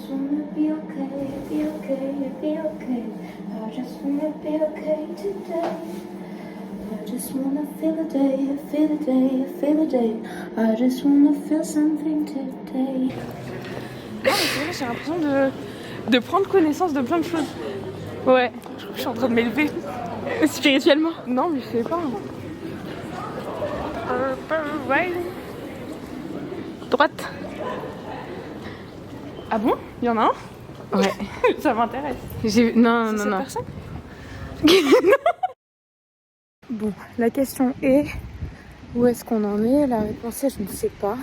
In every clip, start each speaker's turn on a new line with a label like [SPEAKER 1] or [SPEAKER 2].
[SPEAKER 1] just wanna be okay, be okay, be okay. I just wanna be okay today. I just wanna feel a day, feel a day, feel a day. I just wanna feel something today.
[SPEAKER 2] Non mais c'est vrai, j'ai l'impression de prendre connaissance de plein de choses. Ouais, je trouve que je suis en train de m'élever. Spirituellement. Non mais je sais pas. Ouais. Droite. Ah bon? Il y en a un? Ouais. Ça m'intéresse. Non, non, non. Personne. Bon, la question est où est-ce qu'on en est? La réponse est je ne sais pas.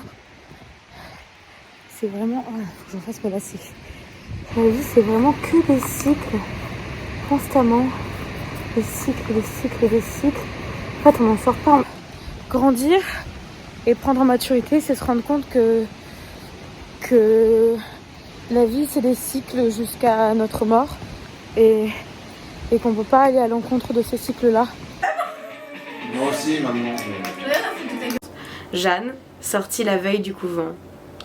[SPEAKER 2] C'est vraiment... Oh, faut que j'en fasse me lasser. La vie, c'est vraiment que des cycles. Constamment. Des cycles, des cycles, des cycles. En fait, on n'en sort pas. Grandir et prendre en maturité, c'est se rendre compte que la vie, c'est des cycles jusqu'à notre mort. Et qu'on ne peut pas aller à l'encontre de ces cycles-là.
[SPEAKER 3] Moi aussi, maintenant.
[SPEAKER 4] Jeanne, sortie la veille du couvent,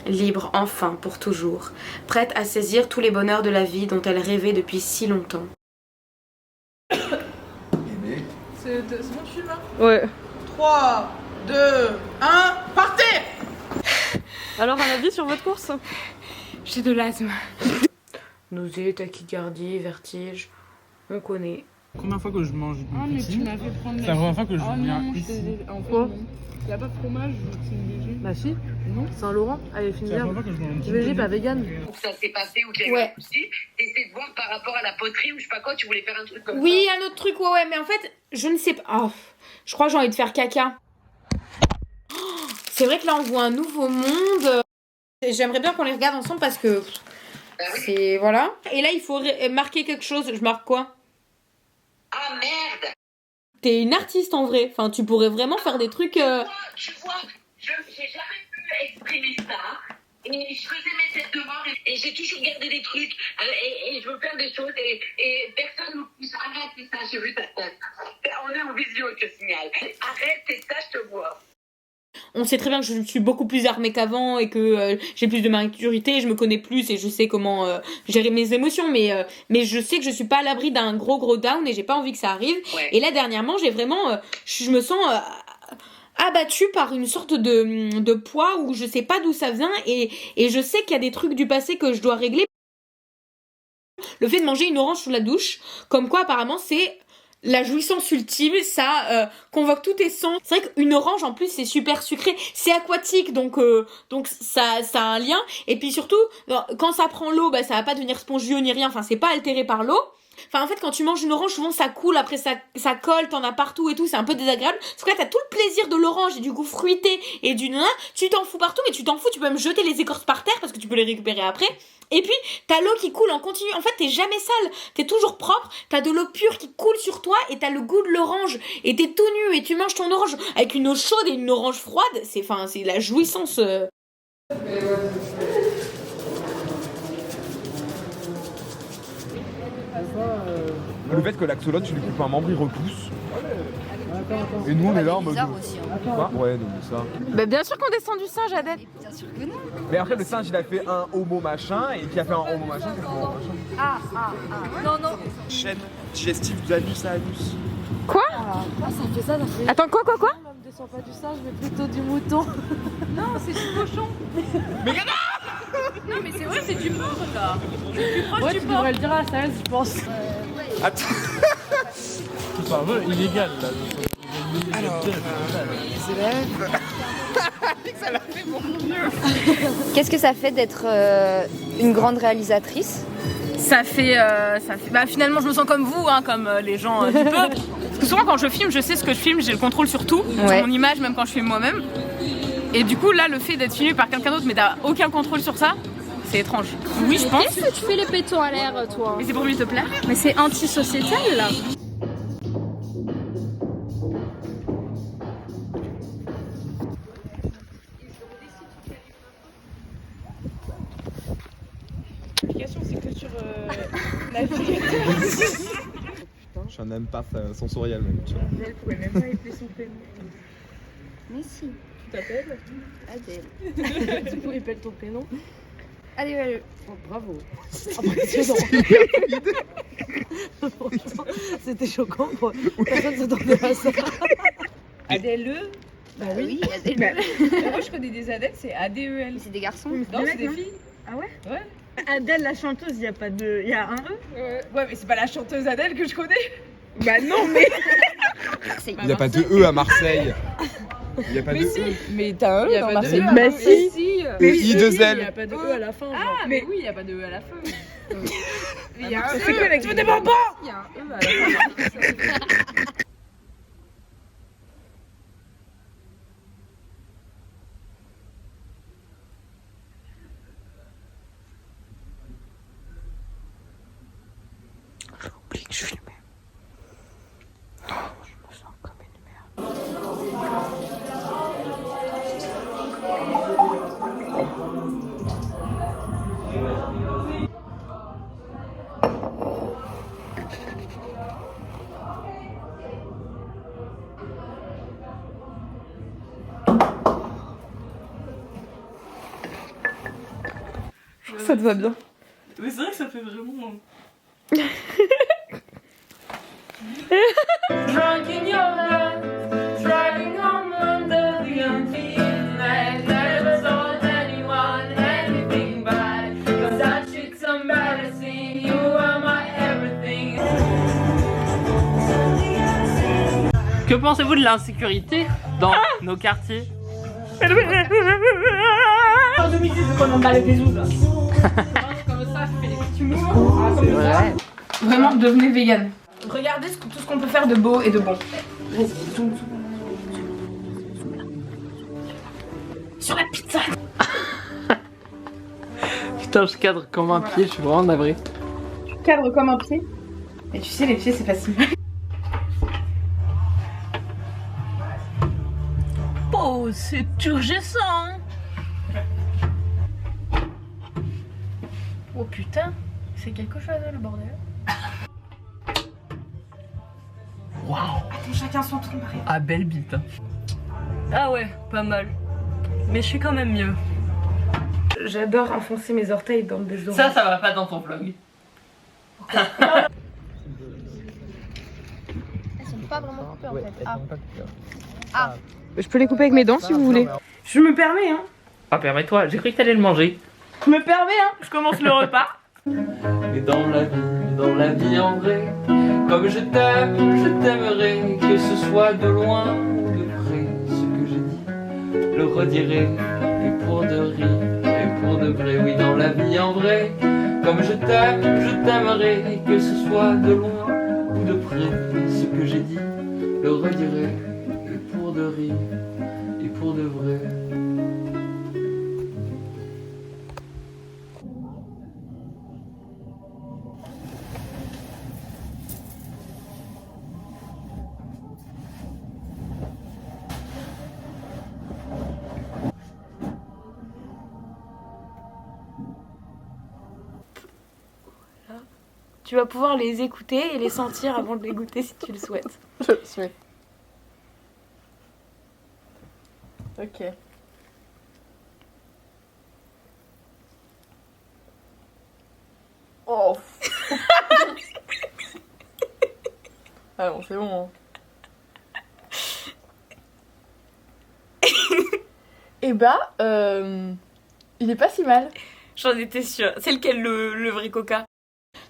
[SPEAKER 4] libre enfin pour toujours, prête à saisir tous les bonheurs de la vie dont elle rêvait depuis si longtemps.
[SPEAKER 5] C'est bon, tu filmes?
[SPEAKER 2] Ouais.
[SPEAKER 5] 3, 2, 1, partez!
[SPEAKER 2] Alors, un avis sur votre course?
[SPEAKER 4] J'ai de l'asthme. Nausée, tachycardie, vertige, on connaît.
[SPEAKER 6] La première fois que je mange ici,
[SPEAKER 5] tu m'as fait prendre
[SPEAKER 6] c'est la première fois que je viens
[SPEAKER 5] non,
[SPEAKER 6] ici.
[SPEAKER 5] Il n'y a pas de fromage, c'est une végé.
[SPEAKER 2] Bah si. Non. Saint-Laurent, allez,
[SPEAKER 6] C'est la première fois que je mange
[SPEAKER 2] végé, pas vegan.
[SPEAKER 7] Où ça s'est passé, où j'ai eu un souci, t'essaies de voir par rapport à la poterie ou je sais pas quoi, tu voulais faire un truc comme ça.
[SPEAKER 4] Oui, un autre truc, ouais, mais en fait, je ne sais pas. Oh, je crois que j'ai envie de faire caca. Oh, c'est vrai que là, on voit un nouveau monde. J'aimerais bien qu'on les regarde ensemble parce que c'est... Voilà. Et là, il faut marquer quelque chose. Je marque quoi?
[SPEAKER 7] Ah merde!
[SPEAKER 4] T'es une artiste en vrai. Enfin, tu pourrais vraiment faire des trucs...
[SPEAKER 7] Tu vois, j'ai jamais pu exprimer ça. Et je faisais mes têtes de mort et j'ai toujours gardé des trucs. Et je veux faire des choses et personne ne me pousse. Arrête, c'est ça, j'ai vu ta tête. On est en visio, je te signale. Arrête, c'est ça, je te vois.
[SPEAKER 4] On sait très bien que je suis beaucoup plus armée qu'avant et que j'ai plus de maturité, je me connais plus et je sais comment gérer mes émotions, mais je sais que je suis pas à l'abri d'un gros down et j'ai pas envie que ça arrive.
[SPEAKER 7] Ouais.
[SPEAKER 4] Et là dernièrement, j'ai vraiment je me sens abattue par une sorte de poids où je sais pas d'où ça vient et je sais qu'il y a des trucs du passé que je dois régler. Le fait de manger une orange sous la douche, comme quoi apparemment c'est la jouissance ultime, ça convoque tous tes sens. C'est vrai qu'une orange en plus c'est super sucré, c'est aquatique donc ça a un lien. Et puis surtout quand ça prend l'eau, bah ça va pas devenir spongieux ni rien, enfin c'est pas altéré par l'eau. Enfin en fait quand tu manges une orange souvent ça coule, après ça colle, t'en as partout et tout, c'est un peu désagréable. Parce que là t'as tout le plaisir de l'orange et du goût fruité et du nain, tu t'en fous partout mais tu t'en fous, tu peux même jeter les écorces par terre parce que tu peux les récupérer après. Et puis t'as l'eau qui coule en continu, en fait t'es jamais sale, t'es toujours propre, t'as de l'eau pure qui coule sur toi et t'as le goût de l'orange et t'es tout nu et tu manges ton orange avec une eau chaude et une orange froide, c'est la jouissance.
[SPEAKER 3] Le fait que l'axolotl, tu lui coupes un membre, il repousse. Et nous, on est là en mode. Quoi? Ouais, non, mais ça.
[SPEAKER 2] Bah bien sûr qu'on descend du singe, Adèle.
[SPEAKER 8] Bien sûr que non.
[SPEAKER 3] Mais après, le singe, il a fait un homo machin, et qui a fait un homo machin, qui a fait un homo machin.
[SPEAKER 8] Non, non.
[SPEAKER 3] Chaîne digestive d'anus à anus.
[SPEAKER 2] Quoi?
[SPEAKER 8] Ça fait ça, ça fait.
[SPEAKER 2] Attends, quoi?
[SPEAKER 8] On ne descend pas du singe, mais plutôt du mouton.
[SPEAKER 5] Non, c'est du cochon.
[SPEAKER 3] Mais
[SPEAKER 5] Non, mais c'est vrai, c'est du porc, là. C'est plus proche
[SPEAKER 8] Ouais,
[SPEAKER 5] du
[SPEAKER 8] tu
[SPEAKER 5] porc.
[SPEAKER 8] devrais le dire à la salaise, je pense.
[SPEAKER 3] attends.
[SPEAKER 6] C'est un peu illégal là.
[SPEAKER 3] Alors, les élèves. Ça l'a fait mon Dieu.
[SPEAKER 8] Qu'est-ce que ça fait d'être une grande réalisatrice?
[SPEAKER 2] Ça fait bah finalement je me sens comme vous, hein, comme les gens du peuple. Parce que souvent quand je filme, je sais ce que je filme, j'ai le contrôle sur tout,
[SPEAKER 8] Ouais.
[SPEAKER 2] sur mon image, même quand je filme moi-même. Et du coup là, le fait d'être filmé par quelqu'un d'autre, mais t'as aucun contrôle sur ça, c'est étrange. Oui, je pense.
[SPEAKER 9] Qu'est-ce que tu fais les pétons à l'air, toi?
[SPEAKER 2] Mais c'est pour mieux te plaire.
[SPEAKER 9] Mais c'est antisociétal, là.
[SPEAKER 5] L'application, c'est que sur
[SPEAKER 3] Je n'aime pas sensoriel, même, tu vois.
[SPEAKER 5] Elle pouvait même pas épeler son prénom.
[SPEAKER 8] Mais si.
[SPEAKER 5] Tu t'appelles
[SPEAKER 8] Adèle.
[SPEAKER 5] Tu pouvais épeler ton prénom.
[SPEAKER 8] Allez,
[SPEAKER 2] Bravo. Franchement, c'était choquant. Personne ne s'attendait à ça.
[SPEAKER 5] ADLE.
[SPEAKER 8] bah oui, il y a des
[SPEAKER 5] Moi je connais des Adèles, c'est ADEL.
[SPEAKER 8] c'est des garçons.
[SPEAKER 5] Non, c'est des filles.
[SPEAKER 9] Ah ouais?
[SPEAKER 5] Ouais.
[SPEAKER 9] Adèle la chanteuse, il y a pas de, il y a un E.
[SPEAKER 5] Ouais, mais c'est pas la chanteuse Adèle que je connais.
[SPEAKER 9] Bah non mais.
[SPEAKER 3] Il n'y a pas de E à Marseille. Il n'y a pas de E.
[SPEAKER 5] Mais t'as un E dans Marseille.
[SPEAKER 9] Bah si.
[SPEAKER 3] I2L.
[SPEAKER 9] Il y a pas de E à la fin.
[SPEAKER 5] Ah, mais oui, il y a pas de E à la fin. Il y a un E.
[SPEAKER 9] C'est quoi la... Tu veux des bonbons?
[SPEAKER 5] Il y a un E à la fin.
[SPEAKER 2] J'oublie que je filmais. Oh, je me sens comme une merde.
[SPEAKER 4] Ça te va bien.
[SPEAKER 5] Mais c'est vrai que ça fait vraiment.
[SPEAKER 1] Drunk in your love, driving home under the unseen light. Never told anyone anything bad, 'cause that shit's embarrassing. You are my everything.
[SPEAKER 6] Que pensez-vous de l'insécurité dans nos quartiers?
[SPEAKER 1] En 2010, quand on balait des ous là. Comme ça, je fais des petits mouvements.
[SPEAKER 6] C'est vrai.
[SPEAKER 4] Vraiment, devenez vegan. Regardez tout ce qu'on peut faire de beau et de bon. Sur la pizza.
[SPEAKER 6] Putain, je cadre comme un pied, je suis vraiment navré.
[SPEAKER 4] Cadre comme un pied. Et tu sais, les pieds, c'est facile.
[SPEAKER 5] Oh, c'est turgescent. Oh putain, c'est quelque chose le bordel.
[SPEAKER 6] Waouh.
[SPEAKER 4] Attends, chacun son tour, Marie.
[SPEAKER 6] Ah, belle bite. Hein.
[SPEAKER 5] Ah ouais, pas mal. Mais je suis quand même mieux.
[SPEAKER 4] J'adore enfoncer mes orteils dans le déodorant.
[SPEAKER 6] Ça va pas dans ton vlog.
[SPEAKER 8] Elles sont pas vraiment coupées en fait. Ah.
[SPEAKER 4] Je peux les couper avec mes dents si vous voulez. Je me permets, hein.
[SPEAKER 6] Ah, permets-toi, j'ai cru que t'allais le manger.
[SPEAKER 4] Je me permets, hein. Je commence le repas.
[SPEAKER 6] Et dans la vie en vrai, comme je t'aimerai, que ce soit de loin ou de près. Ce que j'ai dit, le redirai, et pour de rire, et pour de vrai. Oui, dans la vie en vrai, comme je t'aimerai, que ce soit de loin ou de près. Ce que j'ai dit, le redirai, et pour de rire, et pour de vrai.
[SPEAKER 4] Tu vas pouvoir les écouter et les sentir avant de les goûter si tu le souhaites.
[SPEAKER 5] Je le souhaite. Ok. Oh. Ah bon, c'est bon. Hein. Et bah, il est pas si mal.
[SPEAKER 4] J'en étais sûre. C'est lequel le vrai coca?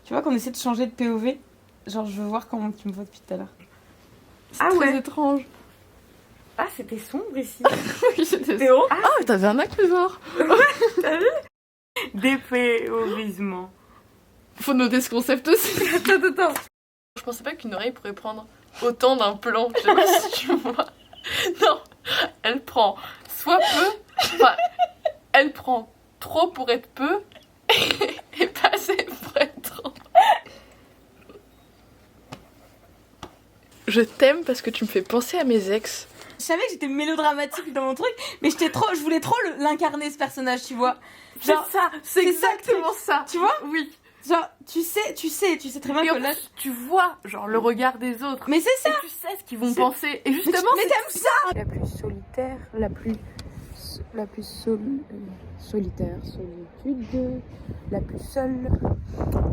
[SPEAKER 4] Tu vois qu'on essaie de changer de POV. Genre, je veux voir comment tu me vois depuis tout à l'heure.
[SPEAKER 5] Ah ouais. C'est étrange.
[SPEAKER 4] Ah, c'était sombre ici.
[SPEAKER 5] Oui, c'était
[SPEAKER 4] C'était haut.
[SPEAKER 5] Ah, mais t'avais un accessoire.
[SPEAKER 4] T'as vu? Dépéorisement.
[SPEAKER 5] Faut noter ce concept aussi. Attends. Je pensais pas qu'une oreille pourrait prendre autant d'un plan. Je sais pas si tu vois. Non, elle prend soit peu, enfin, elle prend trop pour être peu et pas assez pour être trop. Je t'aime parce que tu me fais penser à mes ex.
[SPEAKER 4] Je savais que j'étais mélodramatique dans mon truc, mais je voulais trop l'incarner ce personnage, tu vois. Genre,
[SPEAKER 5] c'est exactement ça.
[SPEAKER 4] Tu vois?
[SPEAKER 5] Oui.
[SPEAKER 4] Genre, tu sais très bien
[SPEAKER 5] Et
[SPEAKER 4] que
[SPEAKER 5] en
[SPEAKER 4] là...
[SPEAKER 5] plus, tu vois, genre, le regard des autres.
[SPEAKER 4] Mais c'est ça!
[SPEAKER 5] Et tu sais ce qu'ils vont penser. Et justement,
[SPEAKER 4] mais t'aimes ça!
[SPEAKER 2] La plus solitaire, la plus solitaire, solitude, la plus seule.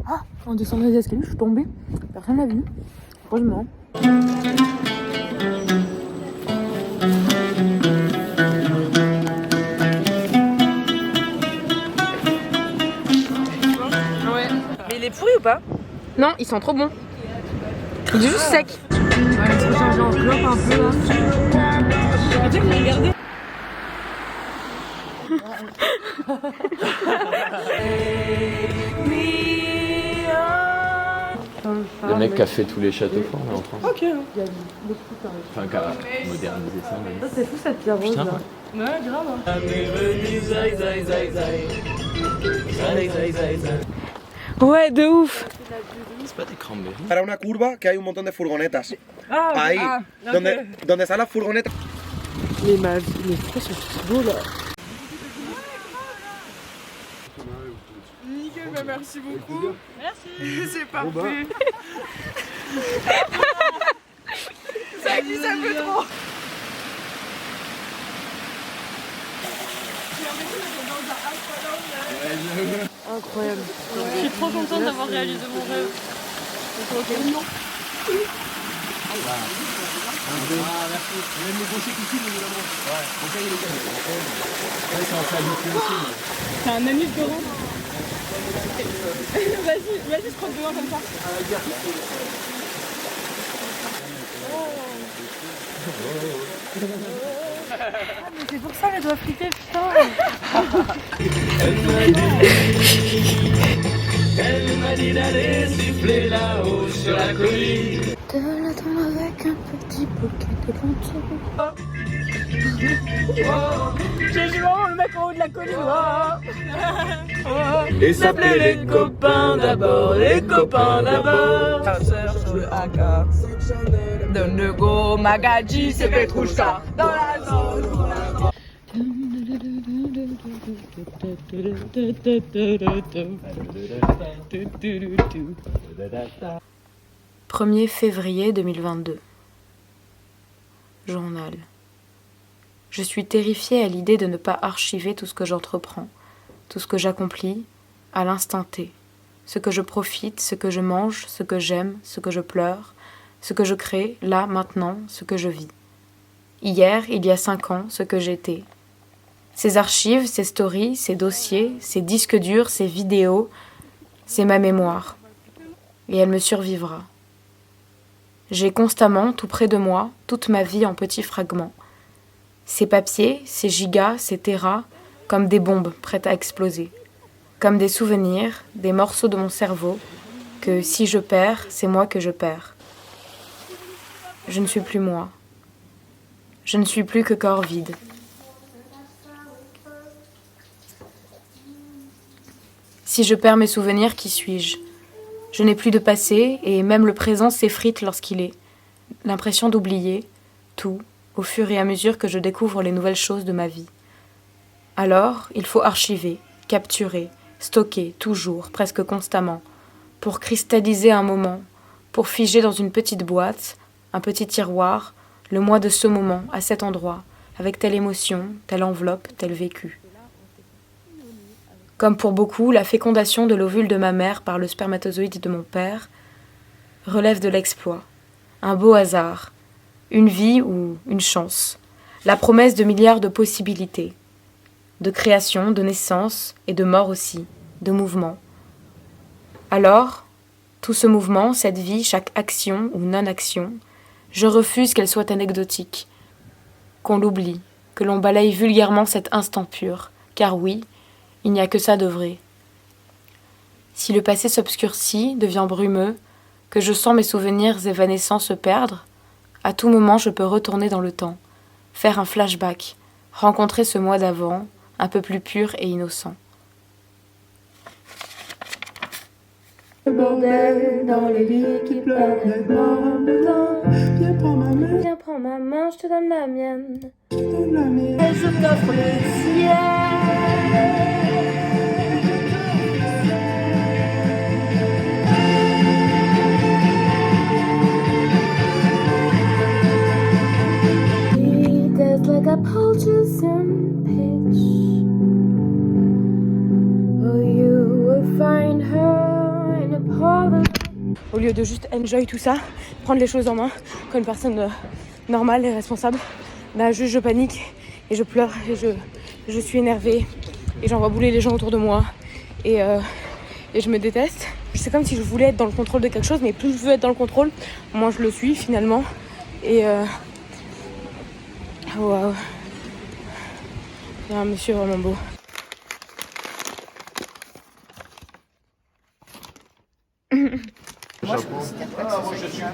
[SPEAKER 2] Ah, en descendant les escaliers, je suis tombée. Personne n'a vu. Heureusement.
[SPEAKER 5] Ouais. Mais il est pourri ou pas?
[SPEAKER 2] Non, ils sont trop bons. Il est juste sec. Ouais, il faut changer en clope un peu là. Tu sais qu'on a regardé.
[SPEAKER 6] Le mec qui a fait tous les châteaux forts là en France.
[SPEAKER 9] Ok.
[SPEAKER 6] Enfin, qui a modernisé ça. Mais...
[SPEAKER 2] Ça, c'est fou cette pierre rose
[SPEAKER 6] Putain,
[SPEAKER 2] là.
[SPEAKER 9] Ouais, grave.
[SPEAKER 2] Ouais, de ouf.
[SPEAKER 6] c'est pas des cranberries.
[SPEAKER 10] Para una curva que hay un montón de furgonetas.
[SPEAKER 9] Ah,
[SPEAKER 10] Ahí,
[SPEAKER 9] ah, ok.
[SPEAKER 10] donde están las furgonetas.
[SPEAKER 2] Mais les fruits sont tous beaux là.
[SPEAKER 9] Nickel, bah merci beaucoup. Merci. C'est parfait. Ça glisse un peu trop.
[SPEAKER 2] Incroyable.
[SPEAKER 5] Je suis trop contente d'avoir réalisé mon rêve.
[SPEAKER 9] C'est un ami de Laurent. Vas-y, je crois devant comme ça.
[SPEAKER 2] Ah, mais c'est pour ça qu'elle doit flipper, putain.
[SPEAKER 6] Elle m'a dit d'aller siffler là-haut sur la colline.
[SPEAKER 2] De l'attendre avec un petit bouquet de plantes.
[SPEAKER 9] J'ai vraiment le mec en haut de la colline.
[SPEAKER 6] Et s'appelait les copains d'abord, les copains d'abord.
[SPEAKER 9] Sur le AK. Donne le go, Magadji, c'est Petrouchka. Dans la zone.
[SPEAKER 2] 1er février 2022. Journal. Je suis terrifiée à l'idée de ne pas archiver tout ce que j'entreprends, tout ce que j'accomplis, à l'instant T, ce que je profite, ce que je mange, ce que j'aime, ce que je pleure, ce que je crée, là, maintenant, ce que je vis. Hier, il y a 5 ans, ce que j'étais. Ces archives, ces stories, ces dossiers, ces disques durs, ces vidéos, c'est ma mémoire. Et elle me survivra. J'ai constamment, tout près de moi, toute ma vie en petits fragments. Ces papiers, ces gigas, ces terras, comme des bombes prêtes à exploser. Comme des souvenirs, des morceaux de mon cerveau, que si je perds, c'est moi que je perds. Je ne suis plus moi. Je ne suis plus que corps vide. Si je perds mes souvenirs, qui suis-je ? Je n'ai plus de passé, et même le présent s'effrite lorsqu'il est. L'impression d'oublier tout, au fur et à mesure que je découvre les nouvelles choses de ma vie. Alors, il faut archiver, capturer, stocker, toujours, presque constamment, pour cristalliser un moment, pour figer dans une petite boîte, un petit tiroir, le moi de ce moment, à cet endroit, avec telle émotion, telle enveloppe, tel vécu. Comme pour beaucoup, la fécondation de l'ovule de ma mère par le spermatozoïde de mon père relève de l'exploit, un beau hasard, une vie ou une chance, la promesse de milliards de possibilités, de création, de naissance et de mort aussi, de mouvement. Alors, tout ce mouvement, cette vie, chaque action ou non-action, je refuse qu'elle soit anecdotique, qu'on l'oublie, que l'on balaye vulgairement cet instant pur, car oui, il n'y a que ça de vrai. Si le passé s'obscurcit, devient brumeux, que je sens mes souvenirs évanescents se perdre, à tout moment je peux retourner dans le temps, faire un flashback, rencontrer ce moi d'avant, un peu plus pur et innocent.
[SPEAKER 1] Le bordel dans les lits qui pleurent, viens prends ma main, je te donne la mienne. Et je t'offre le ciel. Like a poultice in pitch.
[SPEAKER 2] au lieu de juste enjoy tout ça, prendre les choses en main comme une personne normale et responsable. Bah juste je panique et je pleure et je suis énervée et j'envoie bouler les gens autour de moi et je me déteste. C'est comme si je voulais être dans le contrôle de quelque chose, mais plus je veux être dans le contrôle, moins je le suis finalement. Et waouh, il y a un monsieur vraiment beau.
[SPEAKER 8] Moi, je considère pas que ce soit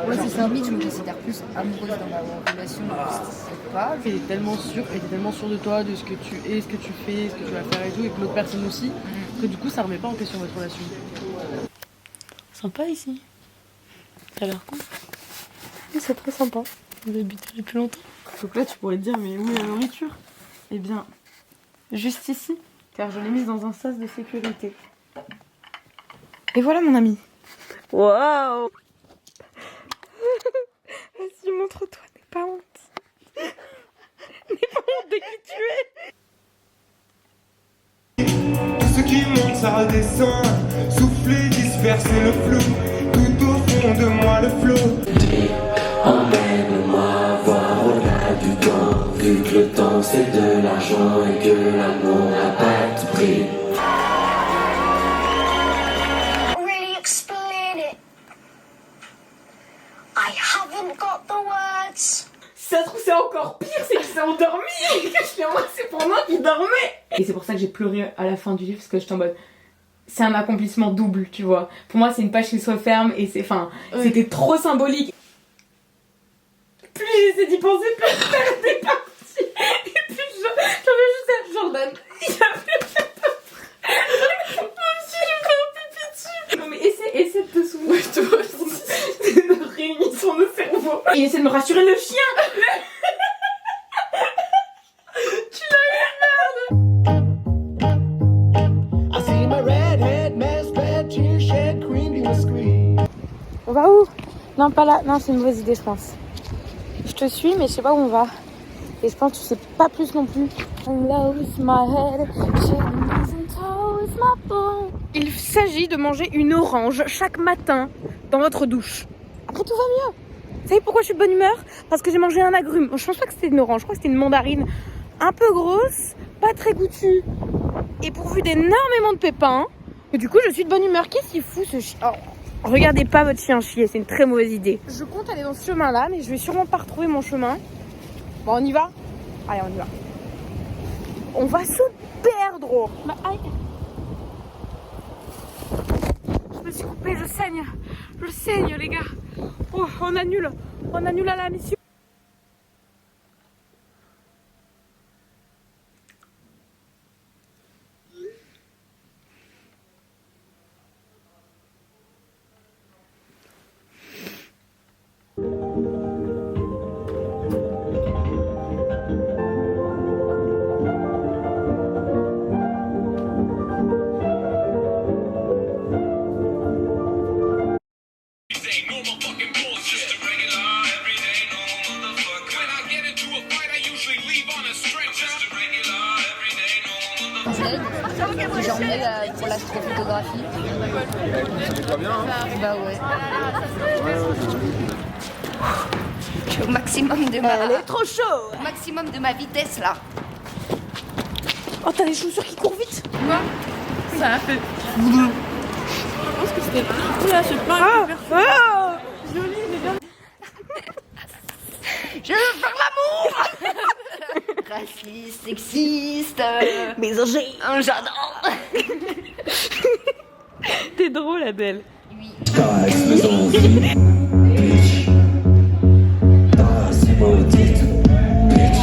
[SPEAKER 8] ouais, c'est ça. Limite, je me considère plus amoureuse dans ma relation. Je sais pas.
[SPEAKER 9] T'es tellement sûre et t'es tellement sûre de toi, de ce que tu es, ce que tu fais, ce que tu vas faire et tout, et que l'autre personne aussi, que du coup, ça remet pas en question votre relation.
[SPEAKER 2] Sympa ici. T'as l'air cool. Oui, c'est très sympa. On va habiter depuis longtemps.
[SPEAKER 9] Donc là, tu pourrais te dire, mais où est la nourriture? Eh bien, juste ici, car je l'ai mise dans un sas de sécurité.
[SPEAKER 2] Et voilà mon ami. Waouh. Vas-y, montre-toi, n'aie pas honte. N'aie pas honte de qui tu es.
[SPEAKER 11] Tout ce qui monte, ça redescend. Souffler, disperser le flou. Tout au fond de moi, le flot.
[SPEAKER 12] Emmène-moi voir au-delà du temps. Vu que le temps c'est de l'argent et que l'amour n'a pas de prix.
[SPEAKER 4] Si ça se trouve c'est encore pire, c'est qu'il s'est endormi et que je l'ai embrassé pendant qu'il dormait. Et c'est pour ça que j'ai pleuré à la fin du livre, parce que j'étais en mode... C'est un accomplissement double, tu vois. Pour moi c'est une page qui se referme et c'est... Enfin, c'était trop symbolique. Plus j'essaie d'y penser, plus je perdais partie. Et puis j'avais juste à Jordan. Il a fait même si je ferais un pipi dessus. Non mais essaie de te souvenir, toi aussi. C'est une réunion de cerveau. Il essaie de me rassurer le chien. Tu l'as eu, merde.
[SPEAKER 11] I see my redhead, mask, red tear shed, cream in the screen.
[SPEAKER 2] On va où? Non, pas là. Non, c'est une mauvaise idée, je pense. Je te suis, mais je sais pas où on va. Et je pense que tu sais pas plus non plus. Il s'agit de manger une orange chaque matin dans votre douche. Après, tout va mieux. Vous savez pourquoi je suis de bonne humeur? Parce que j'ai mangé un agrume. Je pense pas que c'était une orange, je crois que c'était une mandarine un peu grosse, pas très goûtue et pourvue d'énormément de pépins. Et du coup, je suis de bonne humeur. Qu'est-ce qu'il fout ce chien? Oh, regardez pas votre chien chier, c'est une très mauvaise idée. Je compte aller dans ce chemin-là, mais je vais sûrement pas retrouver mon chemin. Bon, on y va? Allez, on y va. On va se perdre. Bah, aïe. Je me suis coupée, je saigne. Je saigne, les gars. Oh, on annule à la mission.
[SPEAKER 8] J'en ai pour l'astrophotographie.
[SPEAKER 3] Ça va bien, hein?
[SPEAKER 8] Bah ouais. Je suis au maximum de ma...
[SPEAKER 2] Elle est trop chaud.
[SPEAKER 8] Au maximum de ma vitesse là.
[SPEAKER 2] Oh, t'as les chaussures qui courent vite.
[SPEAKER 9] Quoi? Ça a fait... Je pense que c'était... Là, je sais pas.
[SPEAKER 2] Joli, les gars.
[SPEAKER 8] Je veux faire l'amour. Raciste, sexiste,
[SPEAKER 2] misogyne.
[SPEAKER 8] J'adore.
[SPEAKER 2] T'es drôle, Adèle.
[SPEAKER 8] Oui.
[SPEAKER 12] Explosion, bitch. C'est maudite, bitch.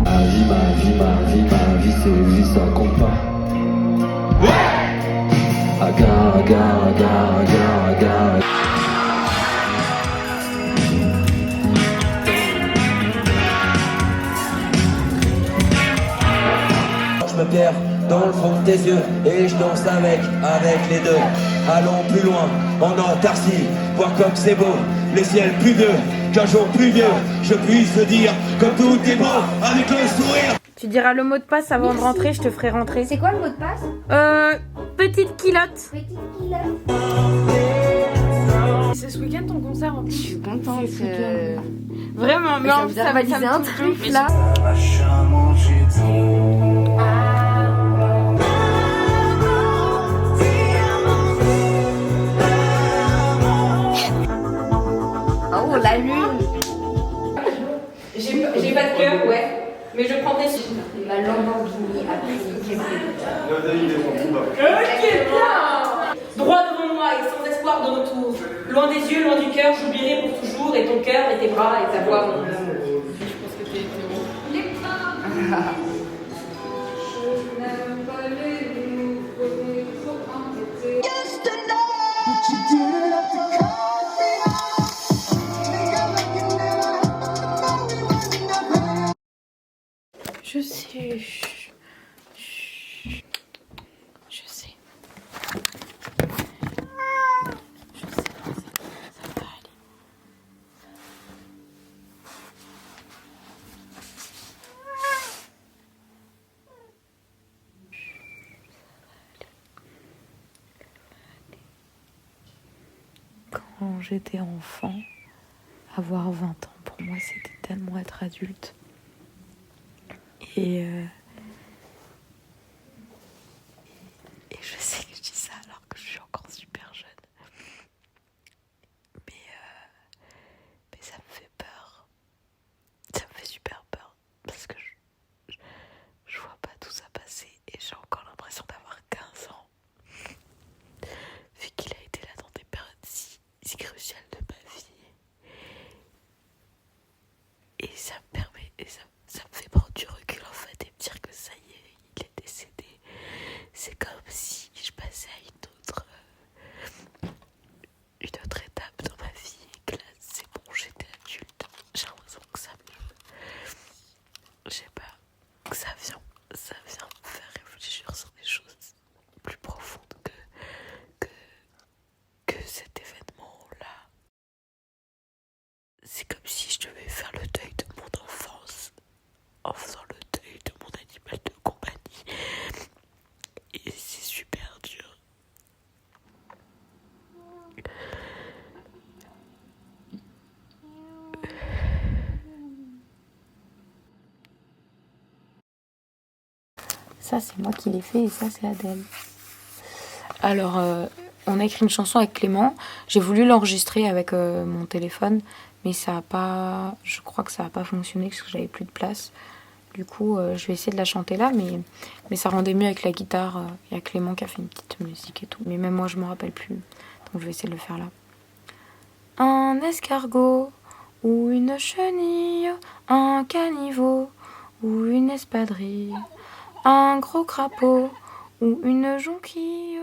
[SPEAKER 12] Ma vie, c'est vie, ça compte pas. Aga. Je me perds dans le fond de tes yeux et je danse avec les deux. Allons plus loin, en autarcie, voir comme c'est beau, les ciels pluvieux, qu'un jour pluvieux, je puisse dire que tout est beau avec le sourire.
[SPEAKER 2] Tu diras le mot de passe avant de rentrer, je te ferai rentrer.
[SPEAKER 8] C'est quoi le mot de passe?
[SPEAKER 2] Petite culotte.
[SPEAKER 8] Petite culotte.
[SPEAKER 4] c'est ce week-end ton concert en plus.
[SPEAKER 2] Je suis contente.
[SPEAKER 4] Vraiment, mais
[SPEAKER 2] ça
[SPEAKER 4] en
[SPEAKER 2] vous
[SPEAKER 4] fait,
[SPEAKER 2] a
[SPEAKER 4] ça
[SPEAKER 2] validé un
[SPEAKER 4] me touche
[SPEAKER 2] truc
[SPEAKER 4] de ouf.
[SPEAKER 2] là. Oh la lune.
[SPEAKER 4] J'ai pas de cœur, ouais. Mais je prendrai ce.
[SPEAKER 2] Ma Lamborghini a pris quelques
[SPEAKER 4] Ok, bien. Droit devant moi et sans espoir de retour. Loin des yeux, loin du cœur, j'oublierai pour toujours. Et ton cœur, et tes bras, et ta voix, mon amour.
[SPEAKER 5] Je pense que t'es hétéro.
[SPEAKER 4] Je sais. Je sais. Ça va aller. Quand j'étais enfant, avoir 20 ans pour moi c'était tellement être adulte. Et je sais que je dis ça alors que je suis encore super jeune. Mais ça me fait peur. Ça me fait super peur. Parce que je vois pas tout ça passer. Et j'ai encore l'impression d'avoir 15 ans. Vu qu'il a été là dans des périodes si cruciales de ma vie. Et ça me permet... Ça me fait prendre du recul en fait et me dire que ça y est, il est décédé. C'est comme si je passais à une autre étape dans ma vie et que là c'est bon, j'étais adulte. J'ai l'impression que ça me... Je sais pas, que ça vient me faire réfléchir sur des choses plus profondes que cet événement-là. C'est comme si je devais faire le deuil de mon enfance en faisant le deuil de mon animal de compagnie. Et c'est super dur. Ça, c'est moi qui l'ai fait et ça, c'est Adèle. Alors, on a écrit une chanson avec Clément. J'ai voulu l'enregistrer avec mon téléphone, mais ça a pas... Je crois que ça n'a pas fonctionné parce que j'avais plus de place. Du coup, je vais essayer de la chanter là, mais ça rendait mieux avec la guitare. Il y a Clément qui a fait une petite musique et tout. Mais même moi, je me rappelle plus. Donc, je vais essayer de le faire là. Un escargot ou une chenille, un caniveau ou une espadrille, un gros crapaud ou une jonquille.